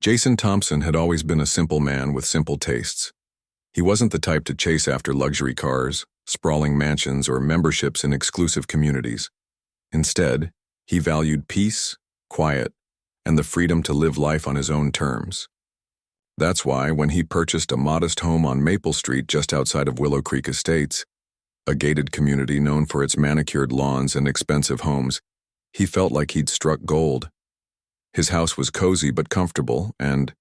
Jason Thompson had always been a simple man with simple tastes. He wasn't the type to chase after luxury cars, sprawling mansions, or memberships in exclusive communities. Instead, he valued peace, quiet, and the freedom to live life on his own terms. That's why, when he purchased a modest home on Maple Street just outside of Willow Creek Estates, a gated community known for its manicured lawns and expensive homes, he felt like he'd struck gold. His house was cozy but comfortable, and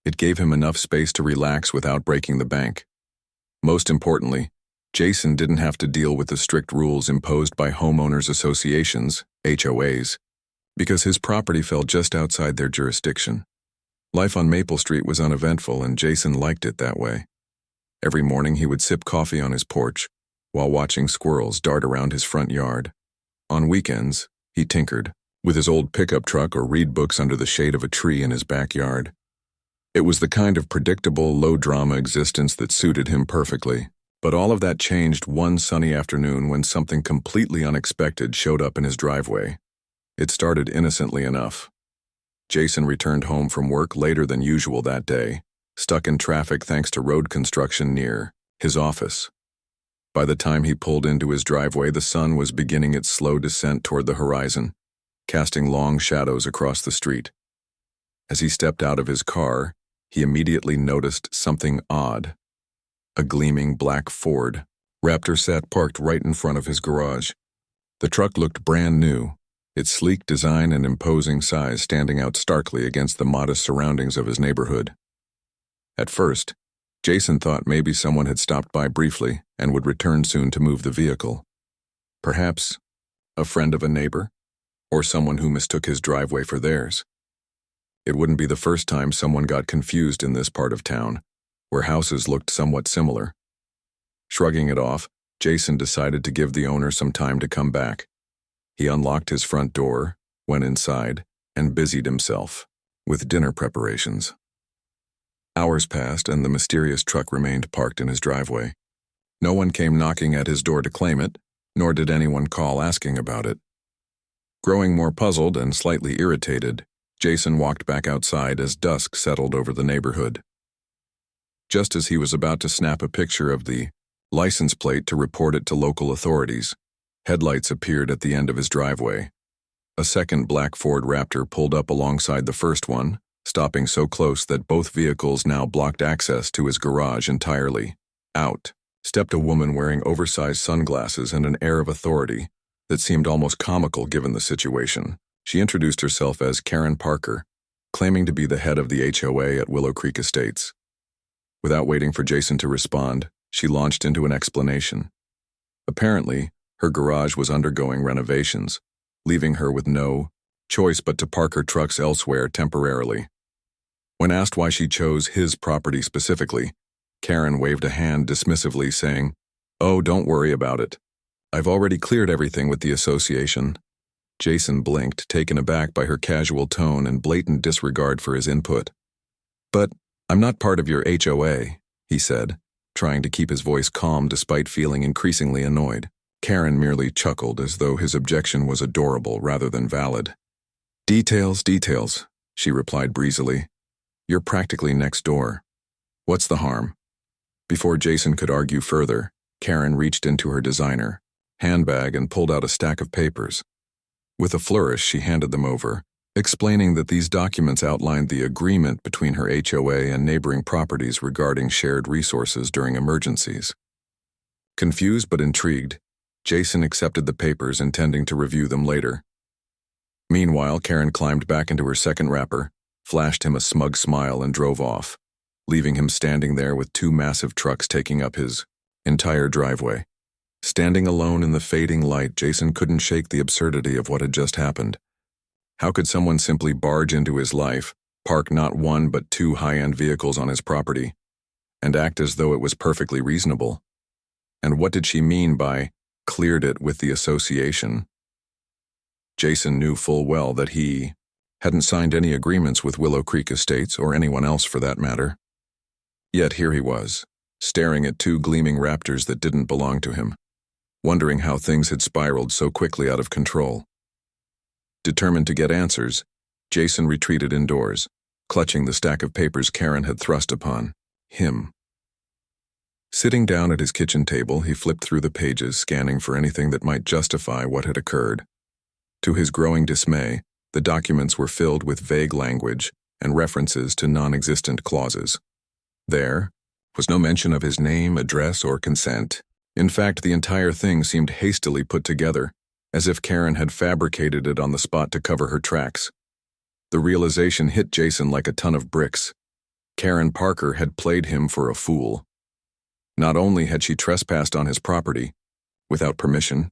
it gave him enough space to relax without breaking the bank. Most importantly, Jason didn't have to deal with the strict rules imposed by homeowners associations, HOAs, because his property fell just outside their jurisdiction. Life on Maple Street was uneventful, and Jason liked it that way. Every morning he would sip coffee on his porch while watching squirrels dart around his front yard. On weekends, he tinkered with his old pickup truck or read books under the shade of a tree in his backyard. It was the kind of predictable, low-drama existence that suited him perfectly. But all of that changed one sunny afternoon when something completely unexpected showed up in his driveway. It started innocently enough. Jason returned home from work later than usual that day, stuck in traffic thanks to road construction near his office. By the time he pulled into his driveway, the sun was beginning its slow descent toward the horizon, casting long shadows across the street. As he stepped out of his car, he immediately noticed something odd. A gleaming black Ford Raptor sat parked right in front of his garage. The truck looked brand new, its sleek design and imposing size standing out starkly against the modest surroundings of his neighborhood. At first, Jason thought maybe someone had stopped by briefly and would return soon to move the vehicle. Perhaps a friend of a neighbor, or someone who mistook his driveway for theirs. It wouldn't be the first time someone got confused in this part of town, where houses looked somewhat similar. Shrugging it off, Jason decided to give the owner some time to come back. He unlocked his front door, went inside, and busied himself with dinner preparations. Hours passed, and the mysterious truck remained parked in his driveway. No one came knocking at his door to claim it, nor did anyone call asking about it. Growing more puzzled and slightly irritated, Jason walked back outside as dusk settled over the neighborhood. Just as he was about to snap a picture of the license plate to report it to local authorities, headlights appeared at the end of his driveway. A second black Ford Raptor pulled up alongside the first one, stopping so close that both vehicles now blocked access to his garage entirely. Out stepped a woman wearing oversized sunglasses and an air of authority that seemed almost comical given the situation. She introduced herself as Karen Parker, claiming to be the head of the HOA at Willow Creek Estates. Without waiting for Jason to respond, she launched into an explanation. Apparently, her garage was undergoing renovations, leaving her with no choice but to park her trucks elsewhere temporarily. When asked why she chose his property specifically, Karen waved a hand dismissively, saying, "Oh, don't worry about it. I've already cleared everything with the association." Jason blinked, taken aback by her casual tone and blatant disregard for his input. "But I'm not part of your HOA," he said, trying to keep his voice calm despite feeling increasingly annoyed. Karen merely chuckled as though his objection was adorable rather than valid. Details, she replied breezily. "You're practically next door. What's the harm?" Before Jason could argue further, Karen reached into her designer handbag and pulled out a stack of papers. With a flourish, she handed them over, explaining that these documents outlined the agreement between her HOA and neighboring properties regarding shared resources during emergencies. Confused but intrigued, Jason accepted the papers, intending to review them later. Meanwhile, Karen climbed back into her second wrapper, flashed him a smug smile, and drove off, leaving him standing there with two massive trucks taking up his entire driveway. Standing alone in the fading light, Jason couldn't shake the absurdity of what had just happened. How could someone simply barge into his life, park not one but two high-end vehicles on his property, and act as though it was perfectly reasonable? And what did she mean by cleared it with the association? Jason knew full well that he hadn't signed any agreements with Willow Creek Estates, or anyone else for that matter. Yet here he was, staring at two gleaming Raptors that didn't belong to him, wondering how things had spiraled so quickly out of control. Determined to get answers, Jason retreated indoors, clutching the stack of papers Karen had thrust upon him. Sitting down at his kitchen table, he flipped through the pages, scanning for anything that might justify what had occurred. To his growing dismay, the documents were filled with vague language and references to non-existent clauses. There was no mention of his name, address, or consent. In fact, the entire thing seemed hastily put together, as if Karen had fabricated it on the spot to cover her tracks. The realization hit Jason like a ton of bricks. Karen Parker had played him for a fool. Not only had she trespassed on his property, without permission,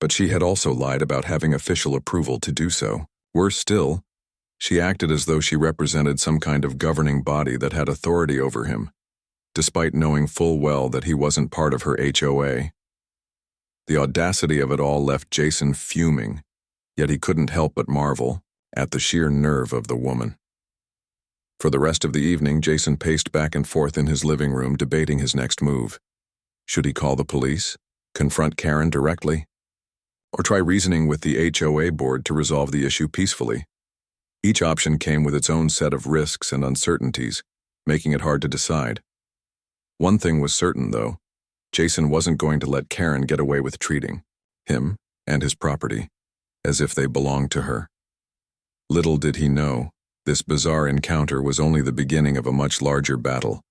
but she had also lied about having official approval to do so. Worse still, she acted as though she represented some kind of governing body that had authority over him, despite knowing full well that he wasn't part of her HOA. The audacity of it all left Jason fuming, yet he couldn't help but marvel at the sheer nerve of the woman. For the rest of the evening, Jason paced back and forth in his living room, debating his next move. Should he call the police, confront Karen directly, or try reasoning with the HOA board to resolve the issue peacefully? Each option came with its own set of risks and uncertainties, making it hard to decide. One thing was certain, though. Jason wasn't going to let Karen get away with treating him and his property as if they belonged to her. Little did he know, this bizarre encounter was only the beginning of a much larger battle,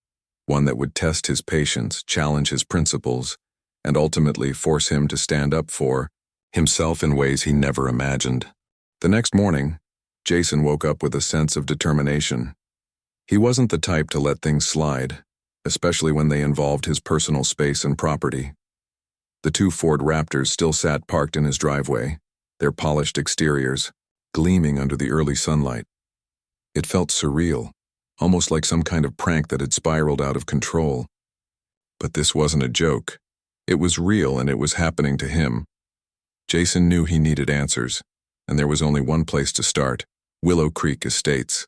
one that would test his patience, challenge his principles, and ultimately force him to stand up for himself in ways he never imagined. The next morning, Jason woke up with a sense of determination. He wasn't the type to let things slide, especially when they involved his personal space and property. The two Ford Raptors still sat parked in his driveway, their polished exteriors gleaming under the early sunlight. It felt surreal, almost like some kind of prank that had spiraled out of control. But this wasn't a joke. It was real, and it was happening to him. Jason knew he needed answers, and there was only one place to start: Willow Creek Estates.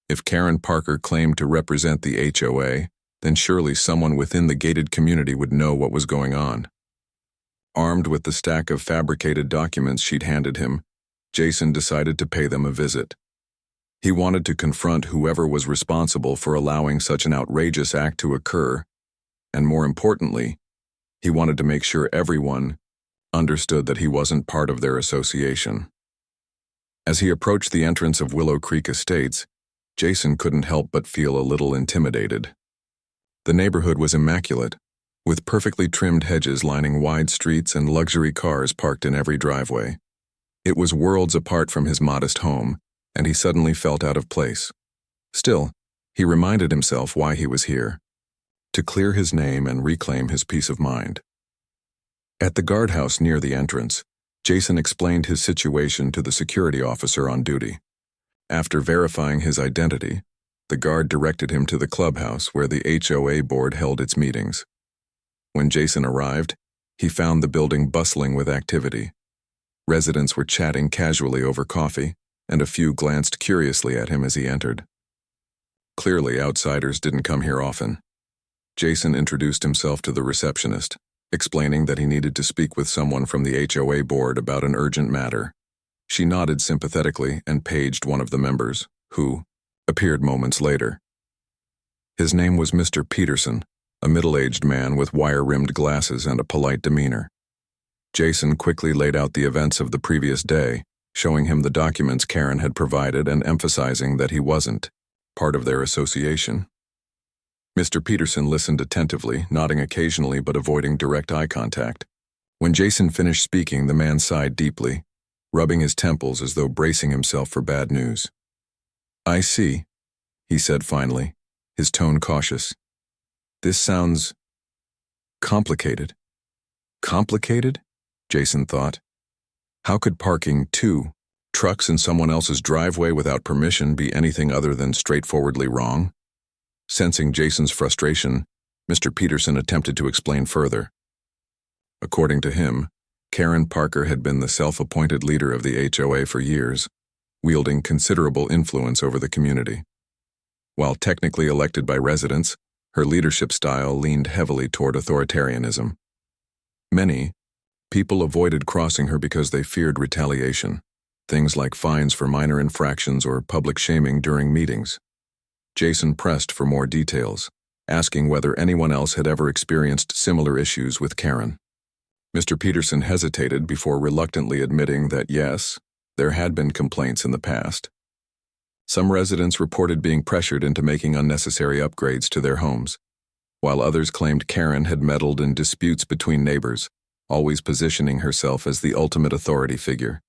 If Karen Parker claimed to represent the HOA, then surely someone within the gated community would know what was going on. Armed with the stack of fabricated documents she'd handed him, Jason decided to pay them a visit. He wanted to confront whoever was responsible for allowing such an outrageous act to occur, and more importantly, he wanted to make sure everyone understood that he wasn't part of their association. As he approached the entrance of Willow Creek Estates, Jason couldn't help but feel a little intimidated. The neighborhood was immaculate, with perfectly trimmed hedges lining wide streets and luxury cars parked in every driveway. It was worlds apart from his modest home, and he suddenly felt out of place. Still, he reminded himself why he was here: to clear his name and reclaim his peace of mind. At the guardhouse near the entrance, Jason explained his situation to the security officer on duty. After verifying his identity, the guard directed him to the clubhouse where the HOA board held its meetings. When Jason arrived, he found the building bustling with activity. Residents were chatting casually over coffee, and a few glanced curiously at him as he entered. Clearly, outsiders didn't come here often. Jason introduced himself to the receptionist, explaining that he needed to speak with someone from the HOA board about an urgent matter. She nodded sympathetically and paged one of the members, who appeared moments later. His name was Mr. Peterson, a middle-aged man with wire-rimmed glasses and a polite demeanor. Jason quickly laid out the events of the previous day, showing him the documents Karen had provided and emphasizing that he wasn't part of their association. Mr. Peterson listened attentively, nodding occasionally but avoiding direct eye contact. When Jason finished speaking, the man sighed deeply, rubbing his temples as though bracing himself for bad news. "I see," he said finally, his tone cautious. "This sounds complicated." Complicated? Jason thought. How could parking 2 trucks in someone else's driveway without permission be anything other than straightforwardly wrong? Sensing Jason's frustration, Mr. Peterson attempted to explain further. According to him, Karen Parker had been the self-appointed leader of the HOA for years, wielding considerable influence over the community. While technically elected by residents, her leadership style leaned heavily toward authoritarianism. Many people avoided crossing her because they feared retaliation, things like fines for minor infractions or public shaming during meetings. Jason pressed for more details, asking whether anyone else had ever experienced similar issues with Karen. Mr. Peterson hesitated before reluctantly admitting that yes, there had been complaints in the past. Some residents reported being pressured into making unnecessary upgrades to their homes, while others claimed Karen had meddled in disputes between neighbors, always positioning herself as the ultimate authority figure.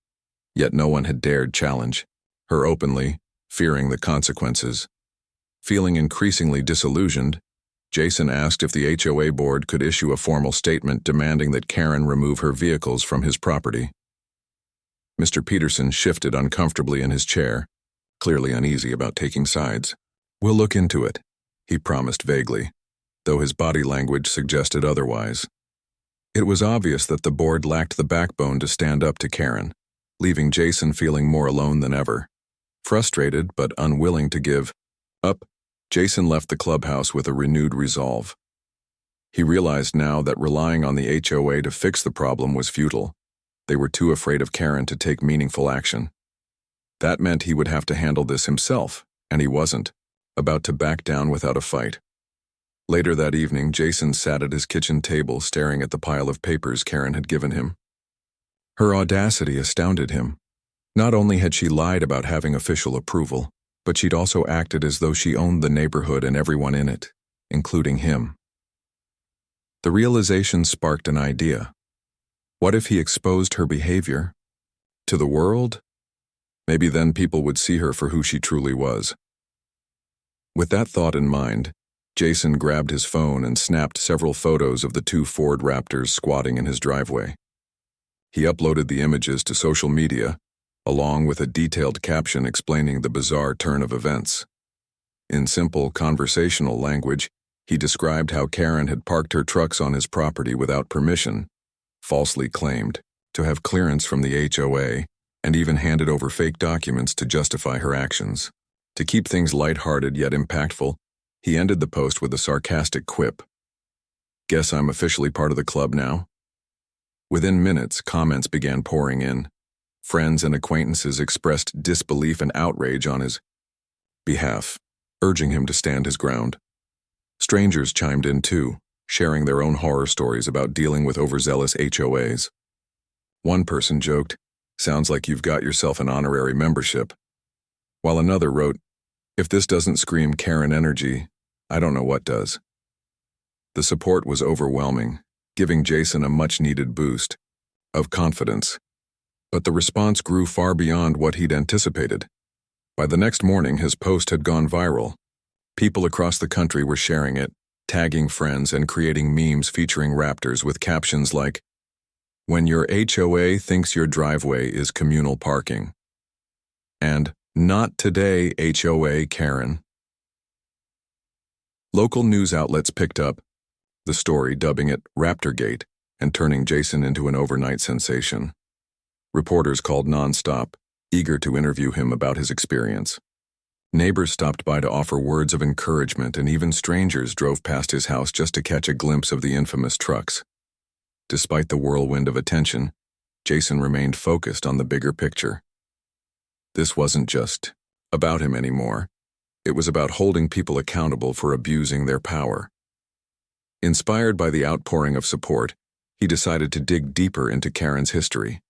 Yet no one had dared challenge her openly, fearing the consequences. Feeling increasingly disillusioned, Jason asked if the HOA board could issue a formal statement demanding that Karen remove her vehicles from his property. Mr. Peterson shifted uncomfortably in his chair, clearly uneasy about taking sides. "We'll look into it," he promised vaguely, though his body language suggested otherwise. It was obvious that the board lacked the backbone to stand up to Karen, leaving Jason feeling more alone than ever. Frustrated but unwilling to give up, Jason left the clubhouse with a renewed resolve. He realized now that relying on the HOA to fix the problem was futile. They were too afraid of Karen to take meaningful action. That meant he would have to handle this himself, and he wasn't about to back down without a fight. Later that evening, Jason sat at his kitchen table staring at the pile of papers Karen had given him. Her audacity astounded him. Not only had she lied about having official approval, but she'd also acted as though she owned the neighborhood and everyone in it, including him. The realization sparked an idea. What if he exposed her behavior to the world? Maybe then people would see her for who she truly was. With that thought in mind, Jason grabbed his phone and snapped several photos of the two Ford Raptors squatting in his driveway. He uploaded the images to social media, along with a detailed caption explaining the bizarre turn of events. In simple, conversational language, he described how Karen had parked her trucks on his property without permission, falsely claimed to have clearance from the HOA, and even handed over fake documents to justify her actions. To keep things lighthearted yet impactful, he ended the post with a sarcastic quip. "Guess I'm officially part of the club now?" Within minutes, comments began pouring in. Friends and acquaintances expressed disbelief and outrage on his behalf, urging him to stand his ground. Strangers chimed in too, sharing their own horror stories about dealing with overzealous HOAs. One person joked, "Sounds like you've got yourself an honorary membership," while another wrote, "If this doesn't scream Karen energy, I don't know what does." The support was overwhelming, giving Jason a much-needed boost of confidence. But the response grew far beyond what he'd anticipated. By the next morning, his post had gone viral. People across the country were sharing it, tagging friends and creating memes featuring Raptors with captions like, "When your HOA thinks your driveway is communal parking," and "Not today, HOA Karen." Local news outlets picked up the story, dubbing it Raptorgate and turning Jason into an overnight sensation. Reporters called nonstop, eager to interview him about his experience. Neighbors stopped by to offer words of encouragement, and even strangers drove past his house just to catch a glimpse of the infamous trucks. Despite the whirlwind of attention, Jason remained focused on the bigger picture. This wasn't just about him anymore. It was about holding people accountable for abusing their power. Inspired by the outpouring of support, he decided to dig deeper into Karen's history.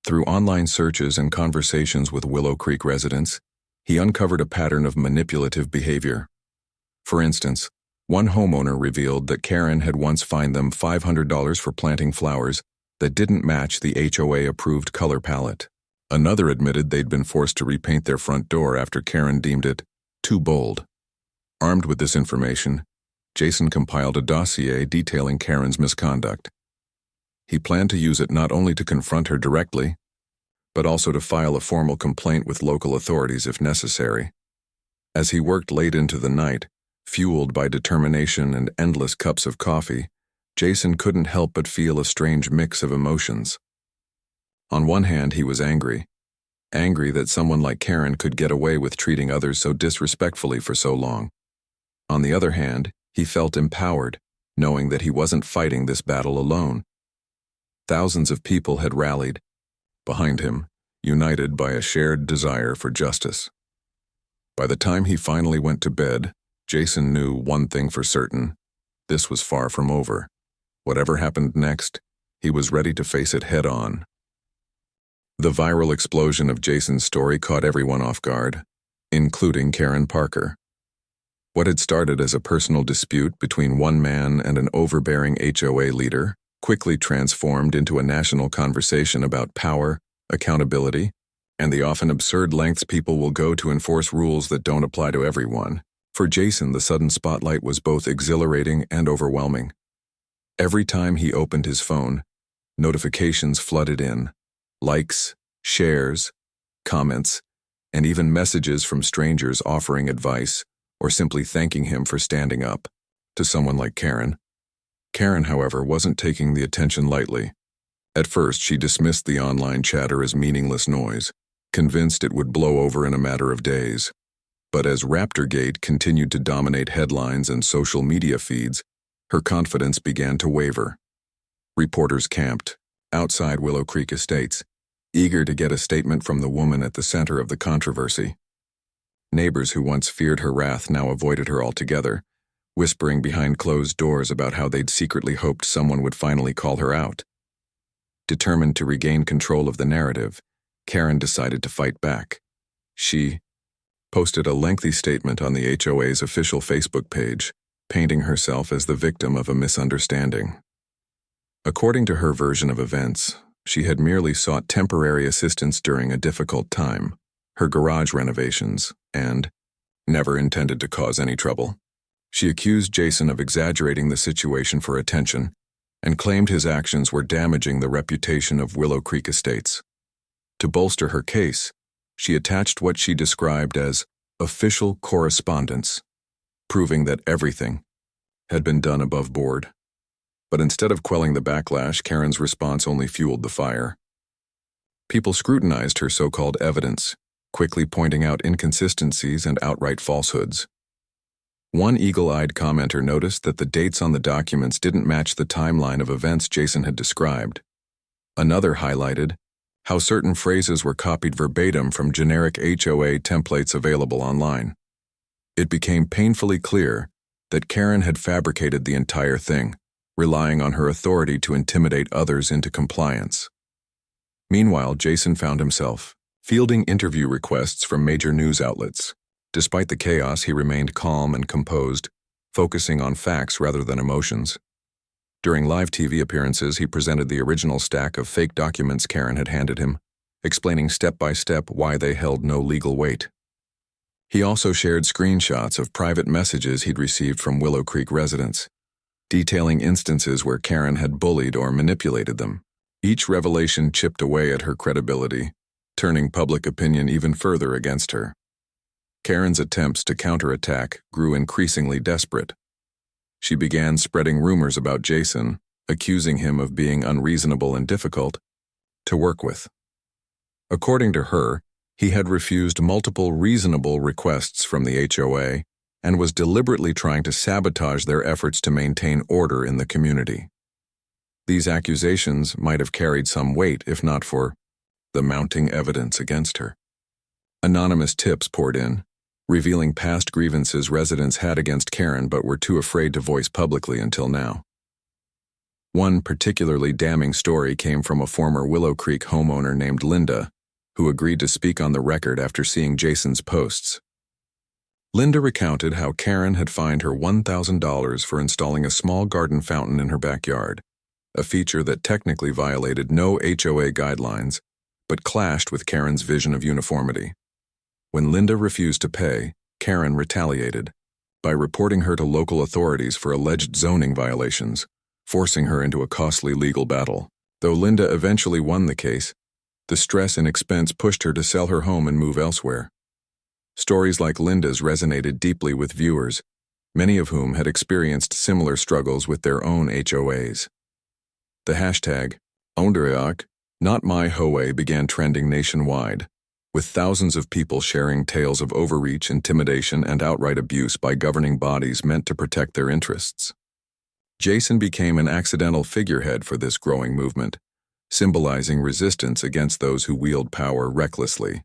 Through online searches and conversations with Willow Creek residents, he uncovered a pattern of manipulative behavior. For instance, one homeowner revealed that Karen had once fined them $500 for planting flowers that didn't match the HOA-approved color palette. Another admitted they'd been forced to repaint their front door after Karen deemed it too bold. Armed with this information, Jason compiled a dossier detailing Karen's misconduct. He planned to use it not only to confront her directly, but also to file a formal complaint with local authorities if necessary. As he worked late into the night, fueled by determination and endless cups of coffee, Jason couldn't help but feel a strange mix of emotions. On one hand, he was angry that someone like Karen could get away with treating others so disrespectfully for so long. On the other hand, he felt empowered, knowing that he wasn't fighting this battle alone. Thousands of people had rallied behind him, united by a shared desire for justice. By the time he finally went to bed, Jason knew one thing for certain. This was far from over. Whatever happened next, he was ready to face it head-on. The viral explosion of Jason's story caught everyone off guard, including Karen Parker. What had started as a personal dispute between one man and an overbearing HOA leader quickly transformed into a national conversation about power, accountability, and the often absurd lengths people will go to enforce rules that don't apply to everyone. For Jason, the sudden spotlight was both exhilarating and overwhelming. Every time he opened his phone, notifications flooded in. Likes, shares, comments, and even messages from strangers offering advice or simply thanking him for standing up to someone like Karen. Karen, however, wasn't taking the attention lightly. At first, she dismissed the online chatter as meaningless noise, convinced it would blow over in a matter of days. But as Raptorgate continued to dominate headlines and social media feeds, her confidence began to waver. Reporters camped outside Willow Creek Estates, eager to get a statement from the woman at the center of the controversy. Neighbors who once feared her wrath now avoided her altogether, whispering behind closed doors about how they'd secretly hoped someone would finally call her out. Determined to regain control of the narrative, Karen decided to fight back. She posted a lengthy statement on the HOA's official Facebook page, painting herself as the victim of a misunderstanding. According to her version of events, she had merely sought temporary assistance during a difficult time, her garage renovations, and never intended to cause any trouble. She accused Jason of exaggerating the situation for attention and claimed his actions were damaging the reputation of Willow Creek Estates. To bolster her case, she attached what she described as official correspondence, proving that everything had been done above board. But instead of quelling the backlash, Karen's response only fueled the fire. People scrutinized her so-called evidence, quickly pointing out inconsistencies and outright falsehoods. One eagle-eyed commenter noticed that the dates on the documents didn't match the timeline of events Jason had described. Another highlighted how certain phrases were copied verbatim from generic HOA templates available online. It became painfully clear that Karen had fabricated the entire thing, relying on her authority to intimidate others into compliance. Meanwhile, Jason found himself fielding interview requests from major news outlets. Despite the chaos, he remained calm and composed, focusing on facts rather than emotions. During live TV appearances, he presented the original stack of fake documents Karen had handed him, explaining step by step why they held no legal weight. He also shared screenshots of private messages he'd received from Willow Creek residents, detailing instances where Karen had bullied or manipulated them. Each revelation chipped away at her credibility, turning public opinion even further against her. Karen's attempts to counterattack grew increasingly desperate. She began spreading rumors about Jason, accusing him of being unreasonable and difficult to work with. According to her, he had refused multiple reasonable requests from the HOA and was deliberately trying to sabotage their efforts to maintain order in the community. These accusations might have carried some weight if not for the mounting evidence against her. Anonymous tips poured in, revealing past grievances residents had against Karen but were too afraid to voice publicly until now. One particularly damning story came from a former Willow Creek homeowner named Linda, who agreed to speak on the record after seeing Jason's posts. Linda recounted how Karen had fined her $1,000 for installing a small garden fountain in her backyard, a feature that technically violated no HOA guidelines, but clashed with Karen's vision of uniformity. When Linda refused to pay, Karen retaliated by reporting her to local authorities for alleged zoning violations, forcing her into a costly legal battle. Though Linda eventually won the case, the stress and expense pushed her to sell her home and move elsewhere. Stories like Linda's resonated deeply with viewers, many of whom had experienced similar struggles with their own HOAs. The hashtag, #NotMyHOA began trending nationwide, with thousands of people sharing tales of overreach, intimidation, and outright abuse by governing bodies meant to protect their interests. Jason became an accidental figurehead for this growing movement, symbolizing resistance against those who wield power recklessly.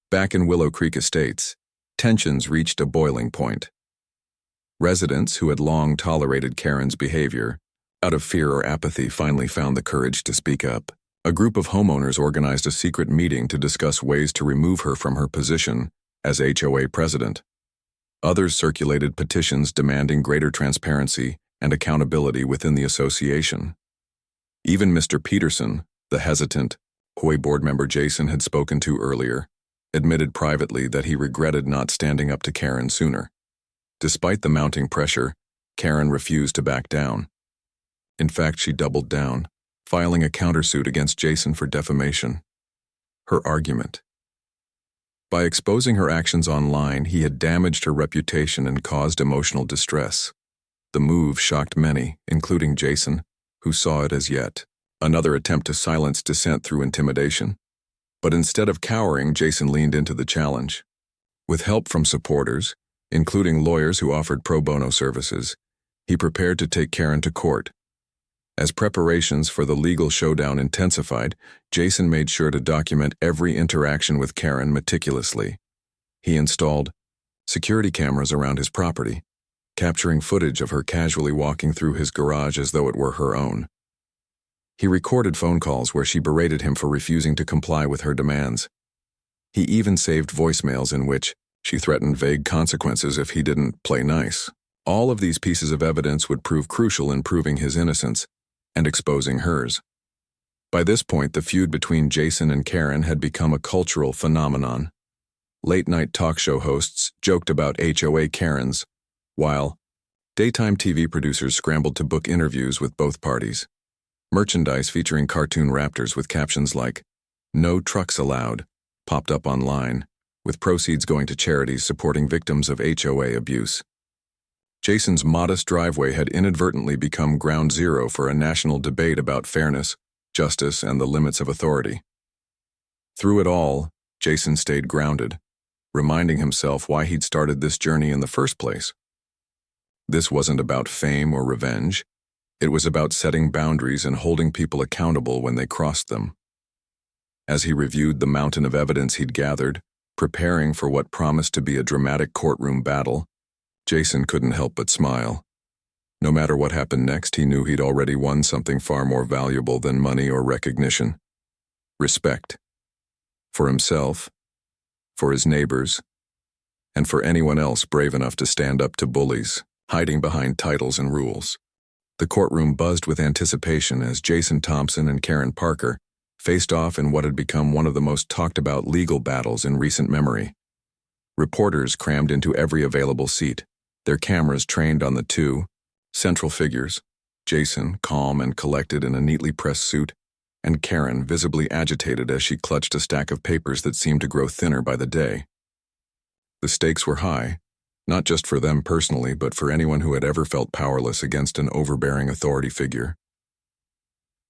Back in Willow Creek Estates, Tensions reached a boiling point. Residents who had long tolerated Karen's behavior, out of fear or apathy, finally found the courage to speak up. A group of homeowners organized a secret meeting to discuss ways to remove her from her position as HOA president. Others circulated petitions demanding greater transparency and accountability within the association. Even Mr. Peterson, the hesitant HOA board member Jason had spoken to earlier, admitted privately that he regretted not standing up to Karen sooner. Despite the mounting pressure, Karen refused to back down. In fact, she doubled down, filing a countersuit against Jason for defamation. Her argument: by exposing her actions online, he had damaged her reputation and caused emotional distress. The move shocked many, including Jason, who saw it as yet another attempt to silence dissent through intimidation. But instead of cowering, Jason leaned into the challenge. With help from supporters, including lawyers who offered pro bono services, he prepared to take Karen to court. As preparations for the legal showdown intensified, Jason made sure to document every interaction with Karen meticulously. He installed security cameras around his property, capturing footage of her casually walking through his garage as though it were her own. He recorded phone calls where she berated him for refusing to comply with her demands. He even saved voicemails in which she threatened vague consequences if he didn't play nice. All of these pieces of evidence would prove crucial in proving his innocence and exposing hers. By this point, the feud between Jason and Karen had become a cultural phenomenon. Late-night talk show hosts joked about HOA Karens, while daytime TV producers scrambled to book interviews with both parties. Merchandise featuring cartoon Raptors with captions like, "No trucks allowed," popped up online, with proceeds going to charities supporting victims of HOA abuse. Jason's modest driveway had inadvertently become ground zero for a national debate about fairness, justice, and the limits of authority. Through it all, Jason stayed grounded, reminding himself why he'd started this journey in the first place. This wasn't about fame or revenge. It was about setting boundaries and holding people accountable when they crossed them. As he reviewed the mountain of evidence he'd gathered, preparing for what promised to be a dramatic courtroom battle, Jason couldn't help but smile. No matter what happened next, he knew he'd already won something far more valuable than money or recognition: respect. For himself, for his neighbors, and for anyone else brave enough to stand up to bullies, hiding behind titles and rules. The courtroom buzzed with anticipation as Jason Thompson and Karen Parker faced off in what had become one of the most talked-about legal battles in recent memory. Reporters crammed into every available seat, their cameras trained on the two central figures: Jason, calm and collected in a neatly pressed suit, and Karen, visibly agitated as she clutched a stack of papers that seemed to grow thinner by the day. The stakes were high, not just for them personally, but for anyone who had ever felt powerless against an overbearing authority figure.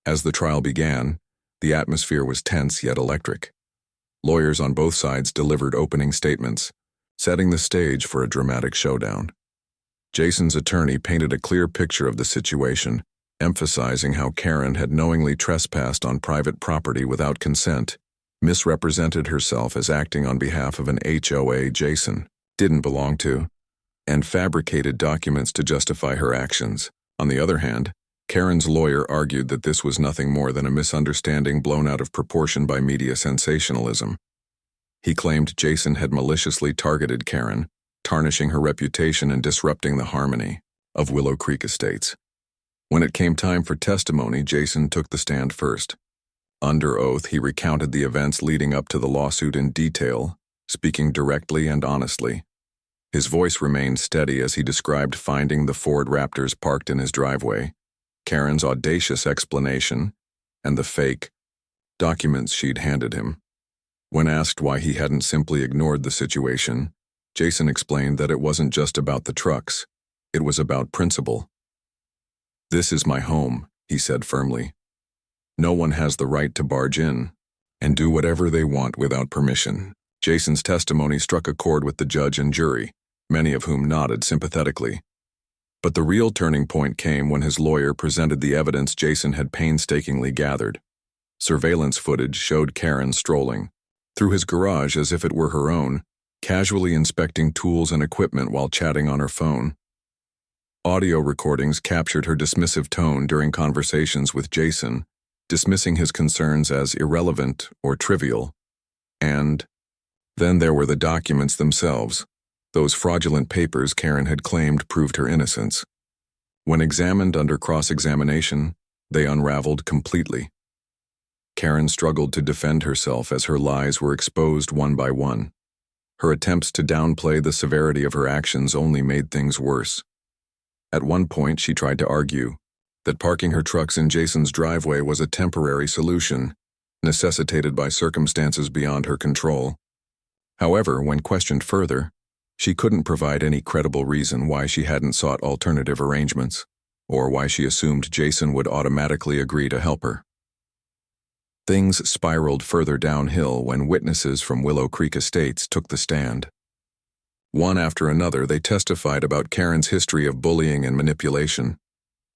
As the trial began, the atmosphere was tense yet electric. Lawyers on both sides delivered opening statements, setting the stage for a dramatic showdown. Jason's attorney painted a clear picture of the situation, emphasizing how Karen had knowingly trespassed on private property without consent, misrepresented herself as acting on behalf of an HOA Jason didn't belong to, and fabricated documents to justify her actions. On the other hand, Karen's lawyer argued that this was nothing more than a misunderstanding blown out of proportion by media sensationalism. He claimed Jason had maliciously targeted Karen, tarnishing her reputation and disrupting the harmony of Willow Creek Estates. When it came time for testimony, Jason took the stand first. Under oath, he recounted the events leading up to the lawsuit in detail, speaking directly and honestly. His voice remained steady as he described finding the Ford Raptors parked in his driveway, Karen's audacious explanation, and the fake documents she'd handed him. When asked why he hadn't simply ignored the situation, Jason explained that it wasn't just about the trucks, it was about principle. "This is my home," he said firmly. "No one has the right to barge in and do whatever they want without permission." Jason's testimony struck a chord with the judge and jury, many of whom nodded sympathetically. But the real turning point came when his lawyer presented the evidence Jason had painstakingly gathered. Surveillance footage showed Karen strolling through his garage as if it were her own, casually inspecting tools and equipment while chatting on her phone. Audio recordings captured her dismissive tone during conversations with Jason, dismissing his concerns as irrelevant or trivial. And then there were the documents themselves. Those fraudulent papers Karen had claimed proved her innocence. When examined under cross-examination, they unraveled completely. Karen struggled to defend herself as her lies were exposed one by one. Her attempts to downplay the severity of her actions only made things worse. At one point, she tried to argue that parking her trucks in Jason's driveway was a temporary solution, necessitated by circumstances beyond her control. However, when questioned further, she couldn't provide any credible reason why she hadn't sought alternative arrangements, or why she assumed Jason would automatically agree to help her. Things spiraled further downhill when witnesses from Willow Creek Estates took the stand. One after another, they testified about Karen's history of bullying and manipulation.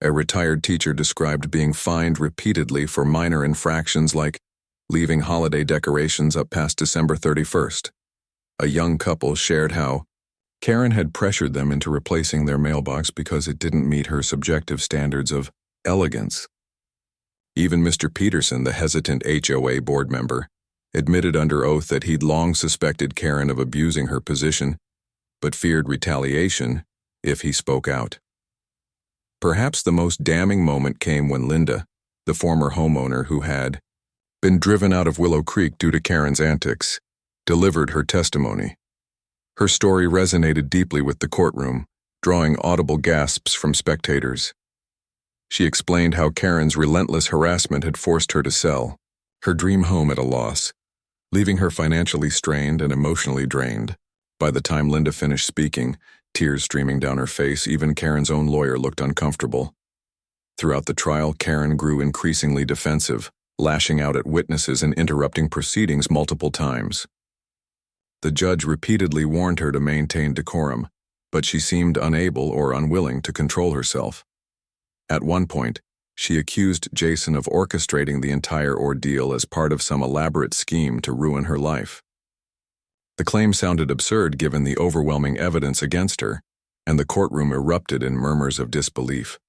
A retired teacher described being fined repeatedly for minor infractions like leaving holiday decorations up past December 31st. A young couple shared how Karen had pressured them into replacing their mailbox because it didn't meet her subjective standards of elegance. Even Mr. Peterson, the hesitant HOA board member, admitted under oath that he'd long suspected Karen of abusing her position, but feared retaliation if he spoke out. Perhaps the most damning moment came when Linda, the former homeowner who had been driven out of Willow Creek due to Karen's antics, delivered her testimony. Her story resonated deeply with the courtroom, drawing audible gasps from spectators. She explained how Karen's relentless harassment had forced her to sell her dream home at a loss, leaving her financially strained and emotionally drained. By the time Linda finished speaking, tears streaming down her face, even Karen's own lawyer looked uncomfortable. Throughout the trial, Karen grew increasingly defensive, lashing out at witnesses and interrupting proceedings multiple times. The judge repeatedly warned her to maintain decorum, but she seemed unable or unwilling to control herself. At one point, she accused Jason of orchestrating the entire ordeal as part of some elaborate scheme to ruin her life. The claim sounded absurd given the overwhelming evidence against her, and the courtroom erupted in murmurs of disbelief.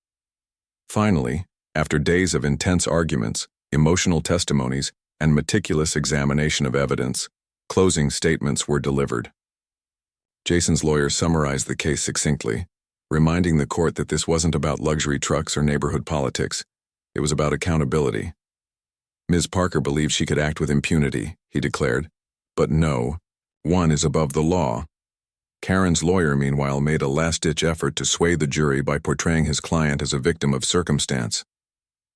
Finally, after days of intense arguments, emotional testimonies, and meticulous examination of evidence, closing statements were delivered. Jason's lawyer summarized the case succinctly, reminding the court that this wasn't about luxury trucks or neighborhood politics. It was about accountability. Ms. Parker believed she could act with impunity, he declared, but no, one is above the law. Karen's lawyer, meanwhile, made a last-ditch effort to sway the jury by portraying his client as a victim of circumstance.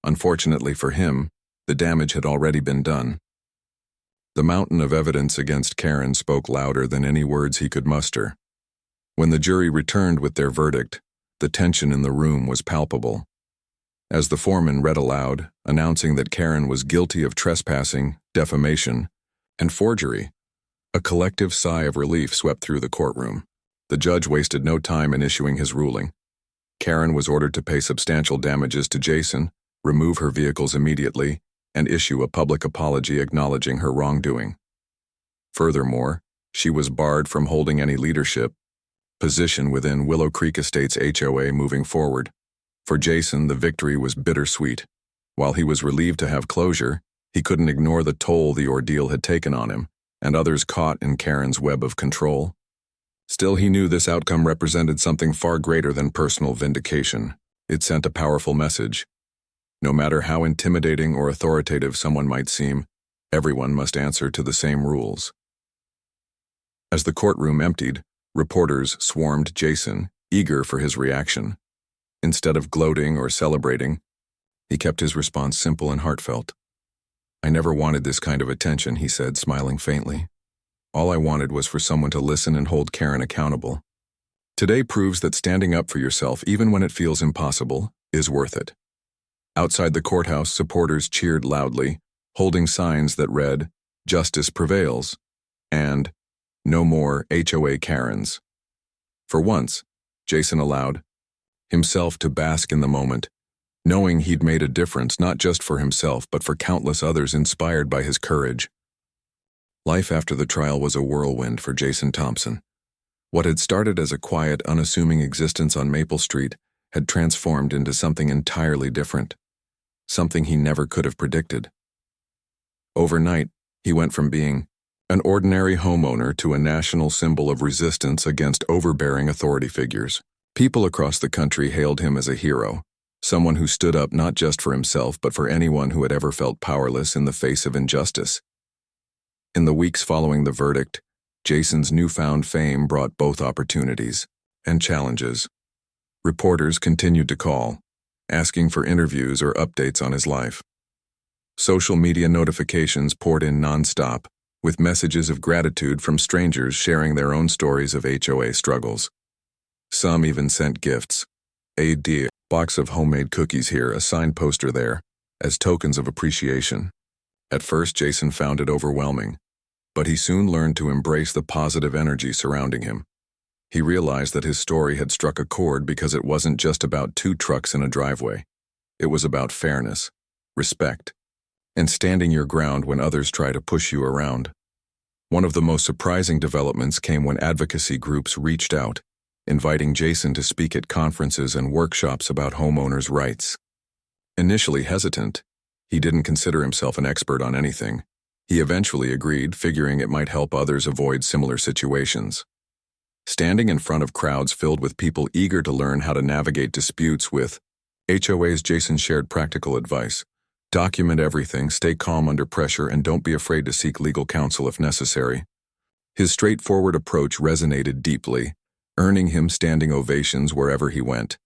Unfortunately for him, the damage had already been done. The mountain of evidence against Karen spoke louder than any words he could muster. When the jury returned with their verdict, the tension in the room was palpable. As the foreman read aloud, announcing that Karen was guilty of trespassing, defamation, and forgery, a collective sigh of relief swept through the courtroom. The judge wasted no time in issuing his ruling. Karen was ordered to pay substantial damages to Jason, remove her vehicles immediately, and issue a public apology acknowledging her wrongdoing. Furthermore, she was barred from holding any leadership position within Willow Creek Estates HOA moving forward. For Jason, the victory was bittersweet. While he was relieved to have closure, he couldn't ignore the toll the ordeal had taken on him, and others caught in Karen's web of control. Still, he knew this outcome represented something far greater than personal vindication. It sent a powerful message. No matter how intimidating or authoritative someone might seem, everyone must answer to the same rules. As the courtroom emptied, reporters swarmed Jason, eager for his reaction. Instead of gloating or celebrating, he kept his response simple and heartfelt. "I never wanted this kind of attention," he said, smiling faintly. "All I wanted was for someone to listen and hold Karen accountable. Today proves that standing up for yourself, even when it feels impossible, is worth it." Outside the courthouse, supporters cheered loudly, holding signs that read, "Justice prevails," and "No more HOA Karens." For once, Jason allowed himself to bask in the moment, knowing he'd made a difference not just for himself but for countless others inspired by his courage. Life after the trial was a whirlwind for Jason Thompson. What had started as a quiet, unassuming existence on Maple Street had transformed into something entirely different, something he never could have predicted. Overnight, he went from being an ordinary homeowner to a national symbol of resistance against overbearing authority figures. People across the country hailed him as a hero, someone who stood up not just for himself but for anyone who had ever felt powerless in the face of injustice. In the weeks following the verdict, Jason's newfound fame brought both opportunities and challenges. Reporters continued to call, asking for interviews or updates on his life. Social media notifications poured in nonstop, with messages of gratitude from strangers sharing their own stories of HOA struggles. Some even sent gifts. A box of homemade cookies here, a signed poster there, as tokens of appreciation. At first, Jason found it overwhelming, but he soon learned to embrace the positive energy surrounding him. He realized that his story had struck a chord because it wasn't just about 2 trucks in a driveway. It was about fairness, respect, and standing your ground when others try to push you around. One of the most surprising developments came when advocacy groups reached out, inviting Jason to speak at conferences and workshops about homeowners' rights. Initially hesitant, he didn't consider himself an expert on anything. He eventually agreed, figuring it might help others avoid similar situations. Standing in front of crowds filled with people eager to learn how to navigate disputes with HOAs, Jason shared practical advice. Document everything, stay calm under pressure, and don't be afraid to seek legal counsel if necessary. His straightforward approach resonated deeply, earning him standing ovations wherever he went.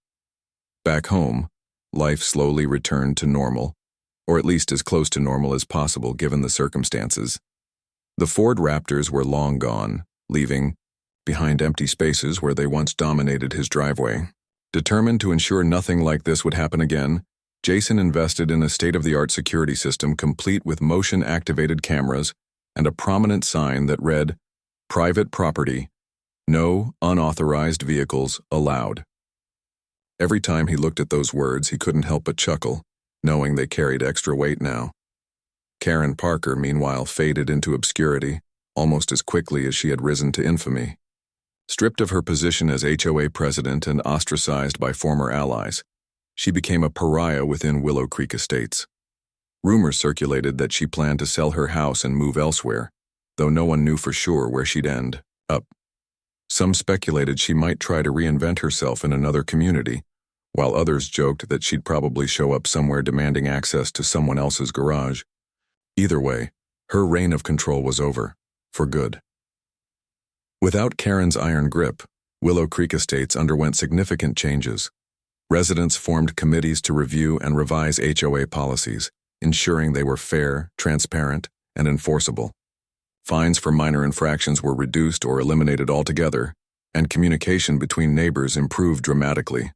Back home, life slowly returned to normal, or at least as close to normal as possible given the circumstances. The Ford Raptors were long gone, leaving behind empty spaces where they once dominated his driveway. Determined to ensure nothing like this would happen again, Jason invested in a state-of-the-art security system complete with motion-activated cameras and a prominent sign that read, "Private property, no unauthorized vehicles allowed." Every time he looked at those words, he couldn't help but chuckle, knowing they carried extra weight now. Karen Parker, meanwhile, faded into obscurity almost as quickly as she had risen to infamy. Stripped of her position as HOA president and ostracized by former allies, she became a pariah within Willow Creek Estates. Rumors circulated that she planned to sell her house and move elsewhere, though no one knew for sure where she'd end up. Some speculated she might try to reinvent herself in another community, while others joked that she'd probably show up somewhere demanding access to someone else's garage. Either way, her reign of control was over, for good. Without Karen's iron grip, Willow Creek Estates underwent significant changes. Residents formed committees to review and revise HOA policies, ensuring they were fair, transparent, and enforceable. Fines for minor infractions were reduced or eliminated altogether, and communication between neighbors improved dramatically.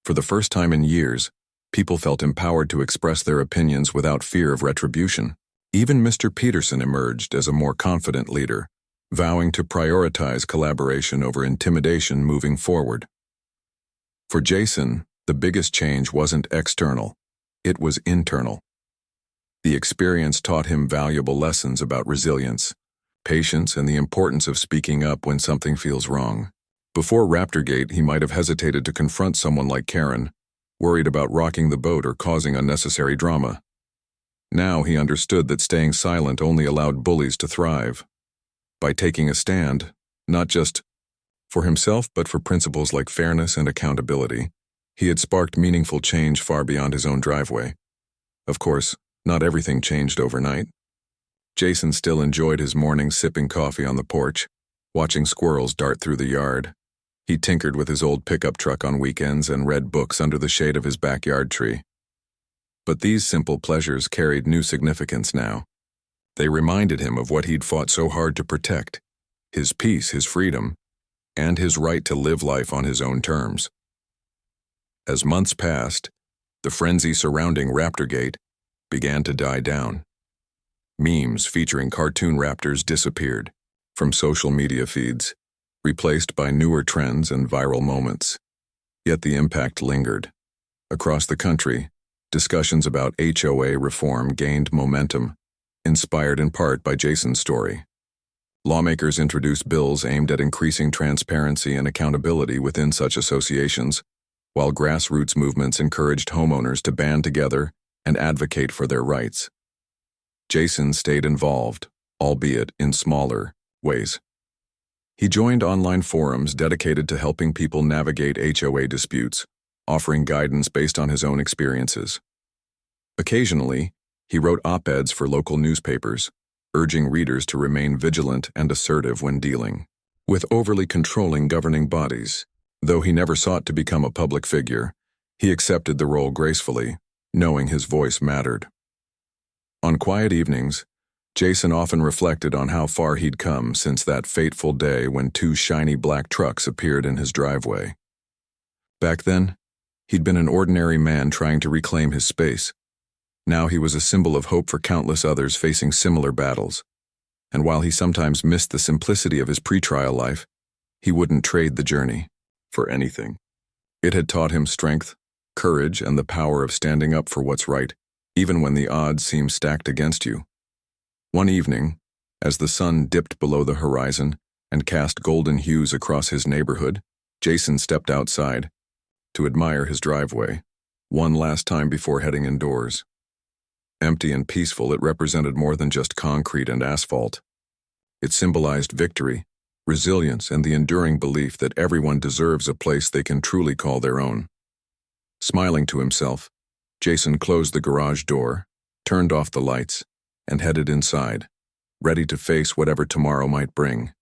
For the first time in years, people felt empowered to express their opinions without fear of retribution. Even Mr. Peterson emerged as a more confident leader, vowing to prioritize collaboration over intimidation moving forward. For Jason, the biggest change wasn't external, it was internal. The experience taught him valuable lessons about resilience, patience, and the importance of speaking up when something feels wrong. Before Raptorgate, he might have hesitated to confront someone like Karen, worried about rocking the boat or causing unnecessary drama. Now he understood that staying silent only allowed bullies to thrive. By taking a stand, not just for himself but for principles like fairness and accountability, he had sparked meaningful change far beyond his own driveway. Of course, not everything changed overnight. Jason still enjoyed his mornings sipping coffee on the porch, watching squirrels dart through the yard. He tinkered with his old pickup truck on weekends and read books under the shade of his backyard tree. But these simple pleasures carried new significance now. They reminded him of what he'd fought so hard to protect: his peace, his freedom, and his right to live life on his own terms. As months passed, the frenzy surrounding Raptorgate began to die down. Memes featuring cartoon raptors disappeared from social media feeds, replaced by newer trends and viral moments. Yet the impact lingered. Across the country, discussions about HOA reform gained momentum, inspired in part by Jason's story. Lawmakers introduced bills aimed at increasing transparency and accountability within such associations, while grassroots movements encouraged homeowners to band together and advocate for their rights. Jason stayed involved, albeit in smaller ways. He joined online forums dedicated to helping people navigate HOA disputes, offering guidance based on his own experiences. Occasionally, he wrote op-eds for local newspapers, urging readers to remain vigilant and assertive when dealing with overly controlling governing bodies. Though he never sought to become a public figure, he accepted the role gracefully, knowing his voice mattered. On quiet evenings, Jason often reflected on how far he'd come since that fateful day when two shiny black trucks appeared in his driveway. Back then, he'd been an ordinary man trying to reclaim his space. Now he was a symbol of hope for countless others facing similar battles. And while he sometimes missed the simplicity of his pretrial life, he wouldn't trade the journey for anything. It had taught him strength, courage, and the power of standing up for what's right, even when the odds seem stacked against you. One evening, as the sun dipped below the horizon and cast golden hues across his neighborhood, Jason stepped outside to admire his driveway, one last time before heading indoors. Empty and peaceful, it represented more than just concrete and asphalt. It symbolized victory, resilience, and the enduring belief that everyone deserves a place they can truly call their own. Smiling to himself, Jason closed the garage door, turned off the lights, and headed inside, ready to face whatever tomorrow might bring.